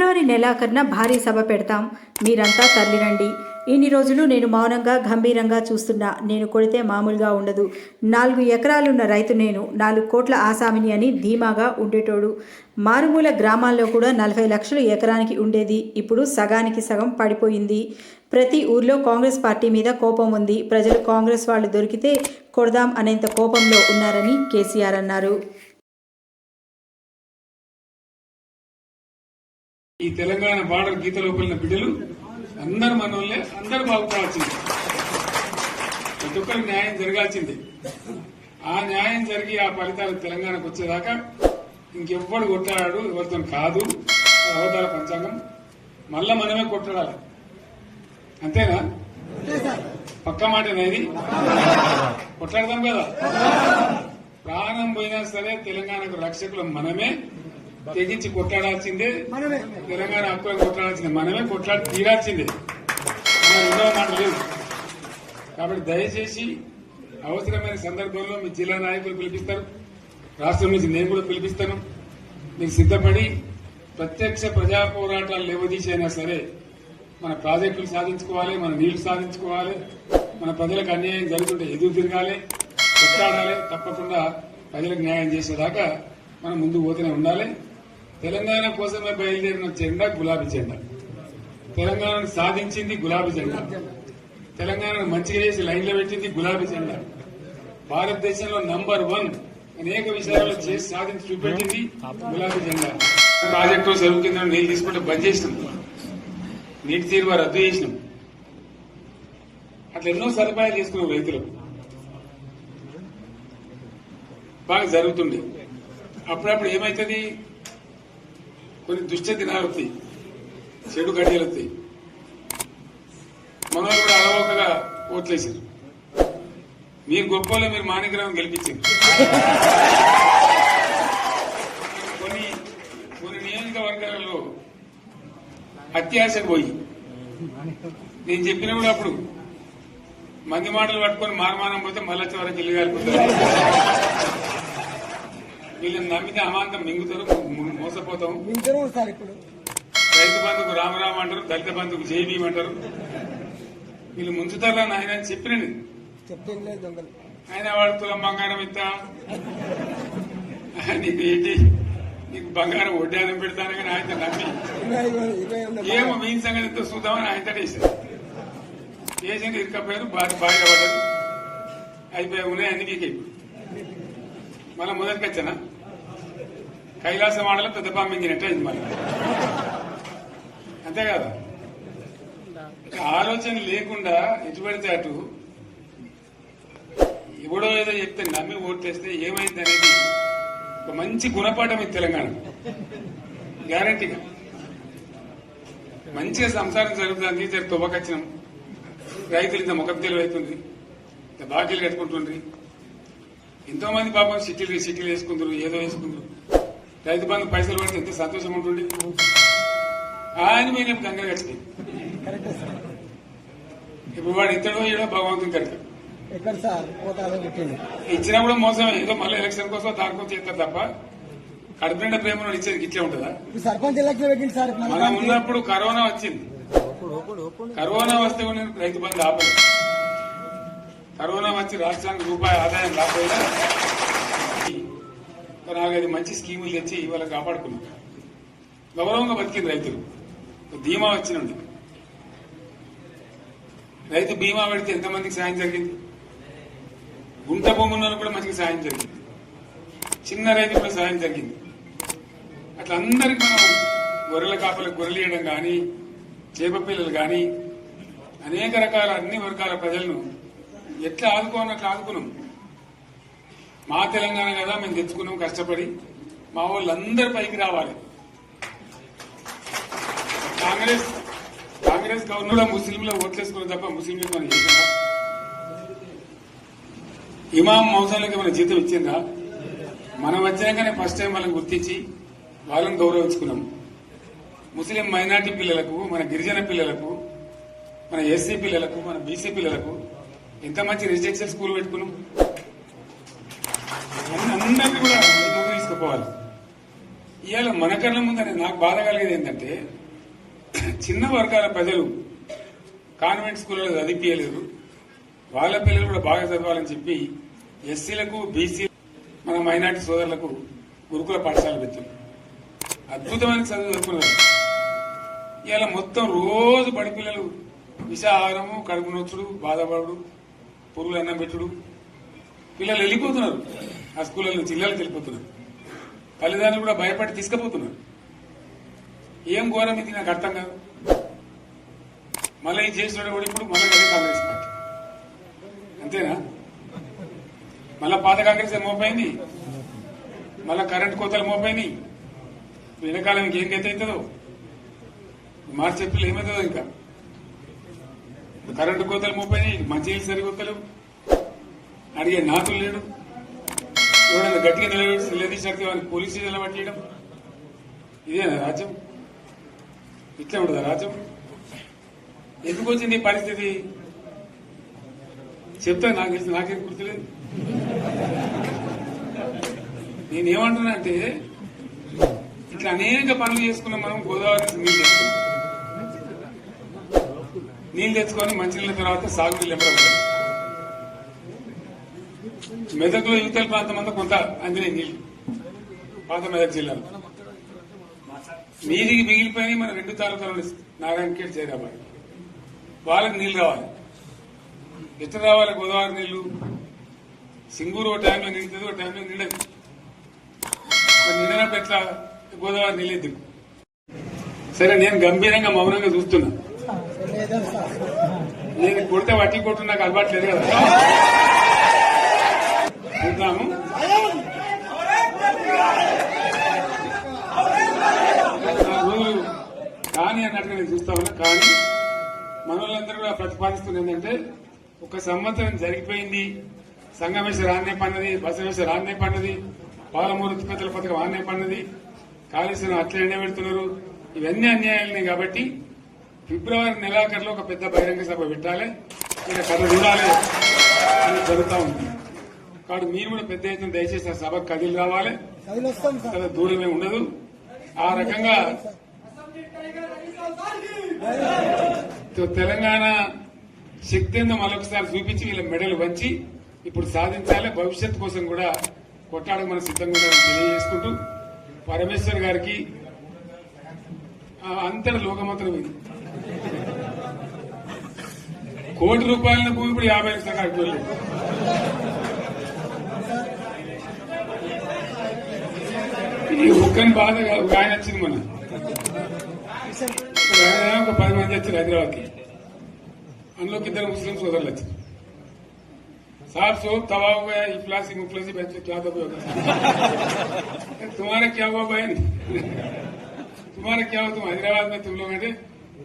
ఫిబ్రవరి నెలాఖరున భారీ సభ పెడతాం, మీరంతా తరలిరండి. ఇన్ని రోజులు నేను మౌనంగా గంభీరంగా చూస్తున్నా. నేను కొడితే మామూలుగా ఉండదు. 4 ఎకరాలున్న రైతు నేను, 4 కోట్ల ఆసామిని అని ధీమాగా ఉండేటోడు. మారుమూల గ్రామాల్లో కూడా 40 లక్షలు ఎకరానికి ఉండేది. ఇప్పుడు సగానికి సగం పడిపోయింది. ప్రతి ఊర్లో కాంగ్రెస్ పార్టీ మీద కోపం ఉంది. ప్రజలు కాంగ్రెస్ వాళ్ళు దొరికితే కొడదాం అనేంత కోపంలో ఉన్నారని కేసీఆర్ అన్నారు. ఈ తెలంగాణ బార్డర్ గీత లోపలిన బిడ్డలు అందరు మనోళ్ళే, అందరు బాగుపడాల్సిందే. ప్రతి ఒక్కరికి న్యాయం జరగాల్సిందే. ఆ న్యాయం జరిగి ఆ ఫలితాలు తెలంగాణకు వచ్చేదాకా ఇంకెవ్వడు కొట్లాడాడు, ఎవరితో కాదు. అవతార పంచాంగం మళ్ళా మనమే కొట్లాడాలి. అంతేనా? పక్క మాట అనేది కొట్లాడదాం కదా. ప్రాణం పోయినా సరే తెలంగాణకు రక్షకులు మనమే. తెగించి కొట్లాడాల్సిందే. తెలంగాణ హక్కులు కొట్లాడాల్సిందే. మనమే కొట్లాడి తీరాల్సిందే. రెండవ మాట లేదు. కాబట్టి దయచేసి అవసరమైన సందర్భంలో మీ జిల్లా నాయకులు పిలిపిస్తారు, రాష్ట్రం నుంచి నేను కూడా పిలిపిస్తాను. మీకు సిద్దపడి ప్రత్యక్ష ప్రజా పోరాటాలు లేవదీసైనా సరే మన ప్రాజెక్టులు సాధించుకోవాలి, మన నీళ్లు సాధించుకోవాలి, మన ప్రజలకు అన్యాయం జరుగుతుంటే ఎదురు తిరగాలి, కొట్లాడాలి. తప్పకుండా ప్రజలకు న్యాయం చేసేదాకా మనం ముందుకు పోతూనే ఉండాలి. తెలంగాణ కోసమే బయలుదేరిన జెండా గులాబీ జెండా. తెలంగాణను సాధించింది గులాబీ జెండా. తెలంగాణను మంచిగా చేసి లైన్లో పెట్టింది గులాబీ జెండా. భారతదేశంలో నంబర్ 1 అనేక విషయాల్లో చేసి సాధించి చూపెట్టింది గులాబీ జెండా. ప్రాజెక్టు చెరువు కింద నీళ్లు తీసుకుంటే బంద్ చేసినాం, నీటి తీరువ రద్దు చేసినాం. అట్లా ఎన్నో సదుపాయాలు చేసుకున్నాం. రైతులకు బాగా జరుగుతుండే. అప్పుడప్పుడు ఏమైతుంది, కొన్ని దుష్ట దినాలు వస్తాయి, చెడు గడియలు వస్తాయి. మనోళ్ళు కూడా అలవోకగా ఓట్లేసారు. మీరు గొప్పలో మీరు మాణిగ్రహం గెలిపించారు. కొన్ని నియోజకవర్గాలలో అత్యాశకు పోయి నేను చెప్పిన కూడా అప్పుడు మంది మాటలు పట్టుకొని మారమానం పోతే మళ్ళీ చివరికి ఇల్లు కాలిపోతారు. వీళ్ళని నమ్మితే అమాంతం మింగుతారు, మోసపోతాం. రైతు బంధుకు రామరామ అంటారు, దళిత బంధుకు జైబీం అంటారు. వీళ్ళు ముంచుతారా ఆయన అని చెప్పిన ఆయన వాడు తులం బంగారం ఇస్తా, నీకు ఏంటి, నీకు బంగారం వడ్డానం పెడతాను కానీ ఆయన నమ్మి ఏమో మీ సంగతితో చూద్దామని ఆయన వేసారు. వేసింది ఇరుకపోయారు, బాగా పడ్డారు, అయిపోయి ఉన్నాయి అన్ని వీకే. మళ్ళా మొదటికి వచ్చానా కైలాస మాటలో పెద్ద పామింగినట్టు అయింది మళ్ళీ. అంతే కదా. ఆలోచన లేకుండా ఎటు పడితే అటు ఎవడో ఏదో చెప్తే నమ్మి ఓట్లేస్తే ఏమైంది అనేది ఒక మంచి గుణపాఠం ఇది తెలంగాణ. గ్యారంటీగా మంచిగా సంసారం జరుగుతుంది. తొవ్వకొచ్చినాం, రైతులు ఇంత ముఖం తెలివైతుంది, ఇంత బాకీలు కట్టుకుంటుండ్రి. ఎంతో మంది పాపం సిటీలు వేసుకుందరు, ఏదో వేసుకుందరు. రైతు బంధు పైసలు పడితే ఎంత సంతోషం ఉంటుంది. ఆయన మీద గంగలు వచ్చినాయి. ఇప్పుడు వాడు ఇతడో ఏడో భగవంతుని కరెక్ట్ ఇచ్చినా కూడా మోసమే. ఏదో మళ్ళీ ఎలక్షన్ కోసం దానికోసం చేస్తారు తప్ప కడుపు నిండా ప్రేమ ఇచ్చేది ఇట్లే ఉంటుందా? మనం ఉన్నప్పుడు కరోనా వచ్చింది. కరోనా వస్తే కూడా నేను రైతు బంధు ఆపలేదు. కరోనా వచ్చి రాష్ట్రానికి రూపాయి ఆదాయం రాకపోయినా 4-5 మంచి స్కీములు తెచ్చి ఇవాళ కాపాడుకున్నాం. గౌరవంగా బతికింది రైతులు. బీమా వచ్చినండి. రైతు బీమా పెడితే ఎంతమందికి సాయం జరిగింది? గుంట భూములను కూడా మంచిగా సాయం జరిగింది. చిన్న రైతు కూడా సాయం జరిగింది. అట్లా అందరికి మనం గొర్రెల కాపలకు గొర్రెలు ఇవ్వడం కానీ, చేప పిల్లలు కానీ, అనేక రకాల అన్ని వర్గాల ప్రజలను ఎట్లా ఆదుకోనట్లు ఆదుకున్నాం. మా తెలంగాణ కదా మేము తెచ్చుకున్నాం కష్టపడి. మా వాళ్ళందరూ పైకి రావాలి. కాంగ్రెస్ గవర్నమెంట్ ముస్లింలో ఓట్లేసుకున్న తప్ప ముస్లింలకు మనం చేసిందా? ఇమాం మౌజాలకు మన జీతం ఇచ్చిందా? మనం వచ్చినాకనే ఫస్ట్ టైం వాళ్ళని గుర్తించి వాళ్ళని గౌరవించుకున్నాం. ముస్లిం మైనార్టీ పిల్లలకు, మన గిరిజన పిల్లలకు, మన ఎస్సీ పిల్లలకు, మన బీసీ పిల్లలకు ఎంత మంచి రెసిడెన్షియల్ స్కూల్ పెట్టుకున్నాం. అందరినీ కూడా ముందు తీసుకుపోవాలి. ఇవాళ మన కళ్ళ ముందని నాకు బాధ కలిగేది ఏంటంటే చిన్న వర్గాల ప్రజలు కాన్వెంట్ స్కూళ్ళలో చదివించలేరు, వాళ్ళ పిల్లలు కూడా బాగా చదవాలని చెప్పి ఎస్సీలకు బీసీ మన మైనార్టీ సోదరులకు గురుకుల పాఠశాల పెట్టారు. అద్భుతమైన చదువు చదువుకున్నారు. ఇవాళ మొత్తం రోజు బడి పిల్లలు విషాహారము, కడుపు నొచ్చుడు, బాధపడు, పురుగులు అన్నం పెట్టుడు, పిల్లలు వెళ్ళిపోతున్నారు. ఆ స్కూళ్ళ నుంచి ఇళ్ళకి వెళ్ళిపోతున్నారు. తల్లిదండ్రులు కూడా భయపడి తీసుకుపోతున్నారు. ఏం ఘోరం ఇది నాకు అర్థం కాదు. మళ్ళీ ఈ చేసినాడు కూడా ఇప్పుడు మళ్ళీ అదే కాంగ్రెస్ పార్టీ అంతేనా? మళ్ళా పాత కాంగ్రెస్ మోపైంది, మళ్ళా కరెంట్ కోతలు మోపైనాయి. వెనకాలం ఇంకేం గత అవుతుందో మార్చి ఏప్రిల్ ఏమవుతుందో ఇంకా కరెంటు కోతలు మోపైనాయి, మంచినీళ్ళు సరికొత్తలు, అడిగే నాతులు లేడు, ఎవడన్నా గట్టిగా నిలదీసరికి వాళ్ళకి పోలీసు స్టేషన్లో పట్టేయడం. ఇదేనా రాజ్యం? ఇట్లా ఉండదా రాజ్యం? ఎందుకు వచ్చింది ఈ పరిస్థితి చెప్తా. నాకు తెలిసి నాకేం గుర్తులేదు. నేనేమంటున్నా అంటే ఇట్లా అనేక పనులు చేసుకున్నాం మనం. గోదావరి నీళ్ళు తెచ్చుకున్నాం, నీళ్ళు తెచ్చుకొని మంచినీళ్ళ తర్వాత సాగునీళ్ళు ఎంపడబడ్డాయి. మెదక్లో యువతల ప్రాంతం అంతా కొంత అందినాయి నీళ్లు, పాత మెదక్ జిల్లాలో. నీటికి మిగిలిపోయినాయి మన 2 తాలూకాలు, నారాయణఖేడ్, జైరాబాద్. వాళ్ళకి నీళ్లు రావాలి. ఎట్లా రావాలి గోదావరి నీళ్లు? సింగూరు ఒక టైంలో నిండుతుంది, ఒక టైంలో నిండదు. నిండినప్పుడు ఎట్లా గోదావరి నీళ్ళు దిక్కు? సరే, నేను గంభీరంగా మౌనంగా చూస్తున్నా. నేను కొడితే వట్టి కొట్టు నాకు అలవాటు లేదు కదా. చూద్దాము. రోజులు కానీ అన్నట్టుగా నేను చూస్తా ఉన్నా. కానీ మనోళ్ళందరూ కూడా ప్రతిపాదిస్తుంది ఏంటంటే, 1 సంవత్సరం జరిగిపోయింది, సంగమేశ్వర ఆన్నే పన్నది, బసవేశ్వర ఆన్నే పన్నది, పాలమూరు ఉత్పత్తుల పథకం ఆన్నే పన్నది, కాళేశ్వరం అట్లే ఎండబెడుతున్నారు. ఇవన్నీ అన్యాయాలనే. కాబట్టి ఫిబ్రవరి నెలాఖరులో ఒక పెద్ద బహిరంగ సభ పెట్టాలి, ఇక్కడ కథ చూడాలి అని జరుగుతూ ఉంది. కాబట్టి మీరు కూడా పెద్ద ఎత్తున దయచేసి ఆ సభకు కదిలి రావాలి. కదా దూరమే ఉండదు. ఆ రకంగా తెలంగాణ శక్తి ఏందో మరొకసారి చూపించి వీళ్ళ మెడలు వంచి ఇప్పుడు సాధించాలి. భవిష్యత్తు కోసం కూడా కొట్టాడకు మనం సిద్ధంగా ఉండాలని తెలియజేసుకుంటూ, పరమేశ్వర్ గారికి అంతటి లోకమంత్రం ఇది. ₹1,00,00,000 భూమి ఇప్పుడు 50 లక్షల కాడికి వెళ్ళలేదు. ఈ ఒక్కని బాధ ఒక ఆయన వచ్చింది మన ఒక 10 మంది వచ్చారు హైదరాబాద్కి. అందులోకి 2 ముస్లిం సోదరులు వచ్చారు. साहब सोप तवा हो गया, इफलासी मुफलासी बच्चे क्या दबे होगा? तुम्हारा क्या हुआ बहन? तुम्हारा क्या हुआ? तुम हैदराबाद में तुम लोग हैं?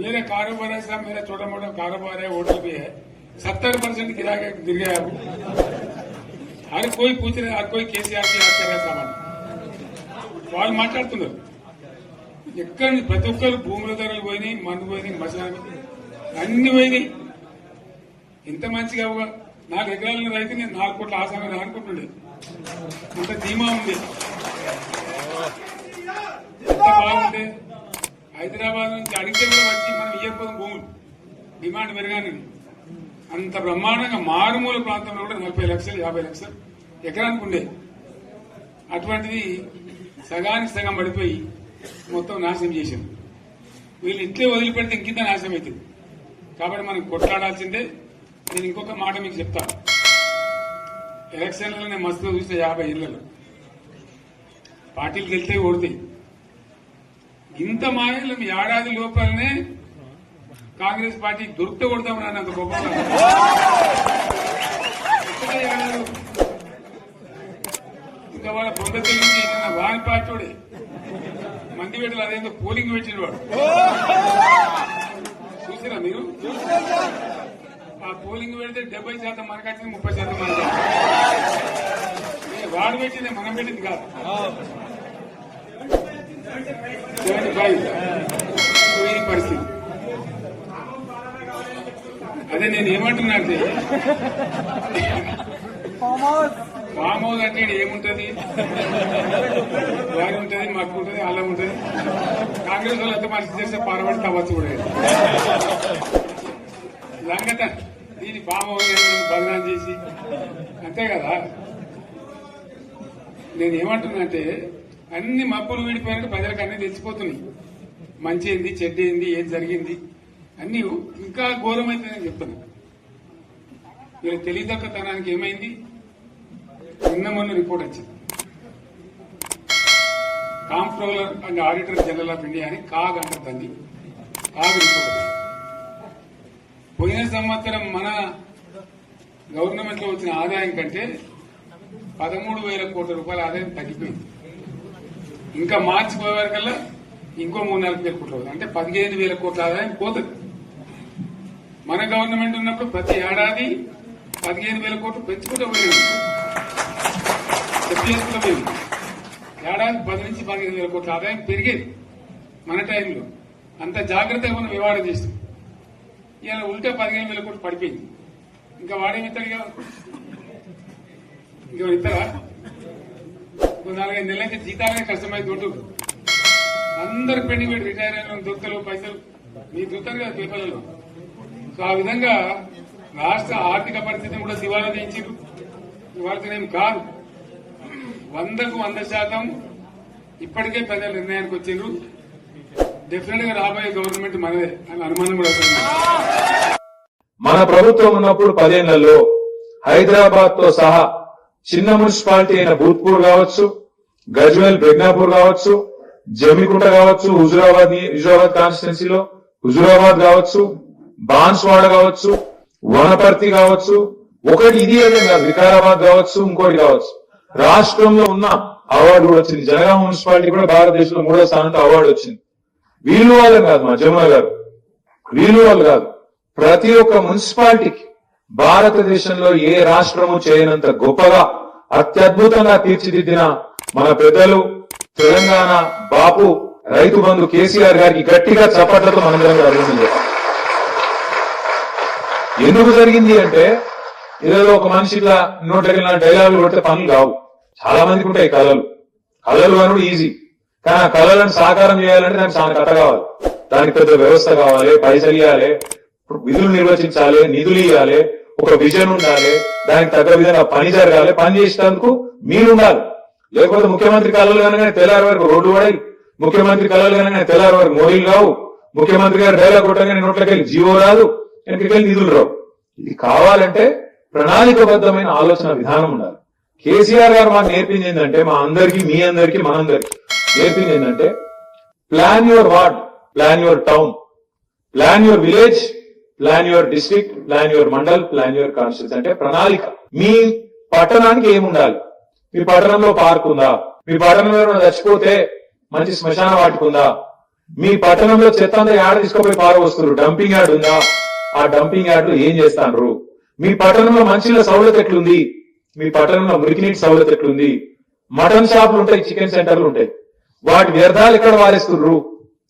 मेरा कारोबार है साहब, मेरा छोटा मोटा कारोबार है, होटल भी है, 70% गिर गया। हर कोई पूछ रहे, हर कोई केसीआर की याद कर रहा सामान. వాళ్ళు మాట్లాడుతున్నారు. ఎక్కడ ప్రతి ఒక్కరు భూముల ధరలు పోయినాయి, మందు పోయినాయి, మసాలు అన్ని పోయినాయి. ఇంత మంచిగా 4 ఎకరాల రైతు నేను 4 కోట్ల ఆసామి అనుకుంటుండే. అంత ధీమా ఉంది, ఎంత బాగుంటే. హైదరాబాద్ నుంచి అడిగితే కూడా వచ్చి మనం ఇయ్యకపోతే భూములు డిమాండ్ పెరగాని అంత బ్రహ్మాండంగా మారుమూల ప్రాంతంలో కూడా 40 లక్షలు 50 లక్షలు ఎకరానికి ఉండే. అటువంటిది సగానికి సగం పడిపోయి మొత్తం నాశనం చేశారు. వీళ్ళు ఇట్లే వదిలిపెడితే ఇంకింత నాశనం అవుతుంది. కాబట్టి మనం కొట్లాడాల్సిందే. నేను ఇంకొక మాట మీకు చెప్తాను. ఎలక్షన్లలో నేను మస్తుగా చూస్తే 50 ఇళ్లలో పార్టీలు గెలితే ఓడితాయి. ఇంత మాయలు ఏడాది లోపలనే కాంగ్రెస్ పార్టీ దొరికితే కొడతాం నాన్న గొప్పగా. ఇంకా వాళ్ళ పొందతి వాని పార్టీ వాడే మంది పెట్టాలి. అదేందో పోలింగ్ పెట్టిన వాడు చూసిరా మీరు? ఆ పోలింగ్ పెడితే 70% మనకు వచ్చింది, 30% మనకి. వాడు పెట్టింది మనం పెట్టింది కాదు. 75 ఈ పరిస్థితి. అదే నేను ఏమంటున్నా అంటే ఫామ్ హౌస్ అంటే ఈడ ఏముంటది, వారి ఉంటది, మక్కు ఉంటది, అల్లం ఉంటది. కాంగ్రెస్ వాళ్ళు అంతా మనిషి చేస్తే పారబడి తవ్వచ్చు కూడా సంగత. దీన్ని ఫామ్ హౌస్ బదనాం చేసి అంతే కదా. నేను ఏమంటున్నా అంటే అన్ని మబ్బులు వీడిపోయినట్టు ప్రజలకు అన్ని తెచ్చిపోతున్నాయి. మంచి ఏంది, చెడ్డ ఏంది, ఏం జరిగింది అన్ని ఇంకా ఘోరమైందని చెప్తున్నా. వీళ్ళ తెలివితక్కువతనానికి ఏమైంది, నిన్న మొన్న రిపోర్ట్ వచ్చింది. Comptroller and auditor general of India అని కాగ్ అంటుంది. కాగ్ రిపోర్ట్ వచ్చింది. పోయిన సంవత్సరం మన గవర్నమెంట్ లో వచ్చిన ఆదాయం కంటే 13,000 కోట్ల రూపాయల ఆదాయం తగ్గిపోయింది. ఇంకా మార్చి పోయేవారికల్లా ఇంకో 3-4 కోట్ల రూపాయలు అంటే 15,000 కోట్ల ఆదాయం పోతుంది. మన గవర్నమెంట్ ఉన్నప్పుడు ప్రతి ఏడాది 15,000 కోట్లు పెంచుకుంటూ పోయింది. ఏడాది 10 నుంచి 15,000 కోట్ల ఆదాయం పెరిగేది మన టైంలో. అంత జాగ్రత్తగా మనం వివాదం చేస్తాం. ఇలా ఉల్టా 15,000 కోట్లు పడిపోయింది. ఇంకా వాడేమిస్తాడుగా, ఇంకా ఇస్తారా? 4-5 నెలలైతే జీతాలనే కష్టమైంది. దొడ్డు అందరు పెండింగ్ పెట్టి రిటైర్ అయిన దొరకలు పైసలు మీకు దొరుకుతారు కదా పేపర్లలో. సో ఆ విధంగా రాష్ట్ర ఆర్థిక పరిస్థితిని కూడా దివాలా తీయించారు. ఇవాళనేం కాదు, 100కు 100% ఇప్పటికే ప్రజల నిర్ణయానికి వచ్చారు. డెఫినెట్ గా రాబోయే గవర్నమెంట్ మనదే అని అనుమానం కూడా వస్తుంది. మన ప్రభుత్వం ఉన్నప్పుడు 10 ఏళ్లలో హైదరాబాద్ తో సహా చిన్న మున్సిపాలిటీ అయిన భూత్పూర్ కావచ్చు, గజ్వేల్ ప్రజ్ఞాపూర్ కావచ్చు, జమ్మికుంట కావచ్చు, హుజురాబాద్ కాన్స్టిట్యున్సీలో హుజురాబాద్ కావచ్చు, బాన్స్వాడ కావచ్చు, వనపర్తి కావచ్చు, ఒకటి ఇది అదే కాదు, వికారాబాద్ కావచ్చు, ఇంకోటి కావచ్చు, రాష్ట్రంలో ఉన్న అవార్డు కూడా వచ్చింది. జనగామ మున్సిపాలిటీ కూడా భారతదేశంలో 3వ స్థానంలో అవార్డు వచ్చింది. వీళ్ళు వాళ్ళు కాదు, మా జమున గారు వీళ్ళు వాళ్ళు కాదు, ప్రతి ఒక్క మున్సిపాలిటీకి భారతదేశంలో ఏ రాష్ట్రము చేయనంత గొప్పగా అత్యద్భుతంగా తీర్చిదిద్దిన మన పెద్దలు తెలంగాణ బాపు రైతు బంధు కేసీఆర్ గారికి గట్టిగా చప్పట్లతో మనందరం అభినందన. ఎందుకు జరిగింది అంటే ఏదో ఒక మనిషి ఇట్లా నోట్లకి డైలాగులు కొడితే పనులు కావు. చాలా మందికి ఉంటాయి కళలు అనుడు ఈజీ, కానీ ఆ కళలను సాకారం చేయాలంటే దానికి చాలా కథ కావాలి. దానికి పెద్ద వ్యవస్థ కావాలి, పైసలు ఇవ్వాలి, విధులు నిర్వచించాలి, నిధులు ఇవ్వాలి, ఒక విజన్ ఉండాలి, దానికి తగ్గ విధంగా పని జరగాలి. పని చేసేందుకు మీరు ఉండాలి. లేకపోతే ముఖ్యమంత్రి కళలు కనుక తెల్లారి వరకు రోడ్డు పడాయి, ముఖ్యమంత్రి కళలు కనుక తెల్లారి వరకు మోడీలు కావు, ముఖ్యమంత్రి గారు డైలాగ్ కొట్టగానే నోట్లకెళ్ళి జీవో రాదు, వెనకకెళ్ళి నిధులు రావు. ఇది కావాలంటే ప్రణాళికబద్ధమైన ఆలోచన విధానం ఉండాలి. కేసీఆర్ గారు మాకు నేర్పింది ఏంటంటే, మా అందరికీ, మీ అందరికీ, మనందరికీ నేర్పింది ఏంటంటే, plan your ward, plan your town, plan your village, plan your district, plan your mandal, plan your constituency. అంటే ప్రణాళిక. మీ పట్టణానికి ఏముండాలి? మీ పట్టణంలో పార్క్ ఉందా? మీ పట్టణంలో చచ్చిపోతే మంచి శ్మశాన వాటిక ఉందా? మీ పట్టణంలో చెత్త అంతా యాడ్ తీసుకుపోయి పారవస్తున్నారు, డంపింగ్ యార్డ్ ఉందా? ఆ డంపింగ్ యార్డ్ లో ఏం చేస్తాను? మీ పట్టణంలో మంచిల సౌలత ఎట్లుంది? మీ పట్టణంలో మురికినీటి సౌలత ఎట్లుంది? మటన్ షాపులు ఉంటాయి, చికెన్ సెంటర్లు ఉంటాయి, వాటి వ్యర్థాలు ఎక్కడ వారేస్తున్నారు?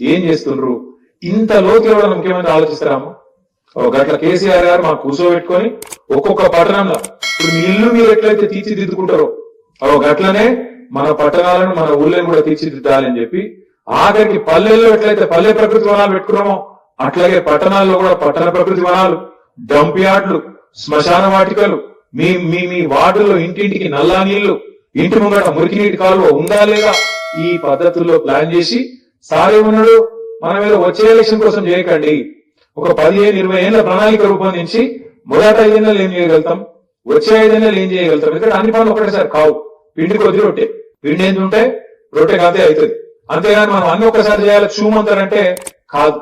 ఏం చేస్తున్నారు? ఇంత లోతు ఎవరైనా ముఖ్యమంత్రి ఆలోచిస్తారాము? గట్ల కేసీఆర్ గారు మాకు కూర్చోబెట్టుకొని ఒక్కొక్క పట్టణంలో ఇప్పుడు మీ ఇల్లు మీరు ఎట్లయితే తీర్చిదిద్దుకుంటారో గట్లనే మన పట్టణాలను, మన ఊళ్ళని కూడా తీర్చిదిద్దాలని చెప్పి, ఆఖరికి పల్లెల్లో ఎట్లయితే పల్లె ప్రకృతి వనాలు పెట్టుకున్నామో అట్లాగే పట్టణాల్లో కూడా పట్టణ ప్రకృతి వనాలు, డంప్ యార్డ్లు, శ్మశాన వాటికలు, మీ మీ మీ వార్డుల్లో ఇంటింటికి నల్లా నీళ్లు, ఇంటి ముంగట మురికి నీటి కాలువ ఉందా లేదా, ఈ పద్ధతుల్లో ప్లాన్ చేసి సారేమన్నాడు, మనం ఏదో వచ్చే ఎలక్షన్ కోసం చేయకండి, ఒక 15-20 ఏళ్ల ప్రణాళిక రూపొందించి మొదట 5 ఏళ్ళు ఏం చేయగలుగుతాం, వచ్చే 5 ఏళ్ళు ఏం చేయగలుగుతాం. ఎందుకంటే అన్ని పనులు ఒకటేసారి కావు. పిండి కొద్ది రొట్టె, పిండి ఏంది ఉంటే రొట్టె కాదే అవుతుంది. అంతేగాని మనం అన్ని ఒక్కసారి చేయాలి చూమంతారంటే కాదు.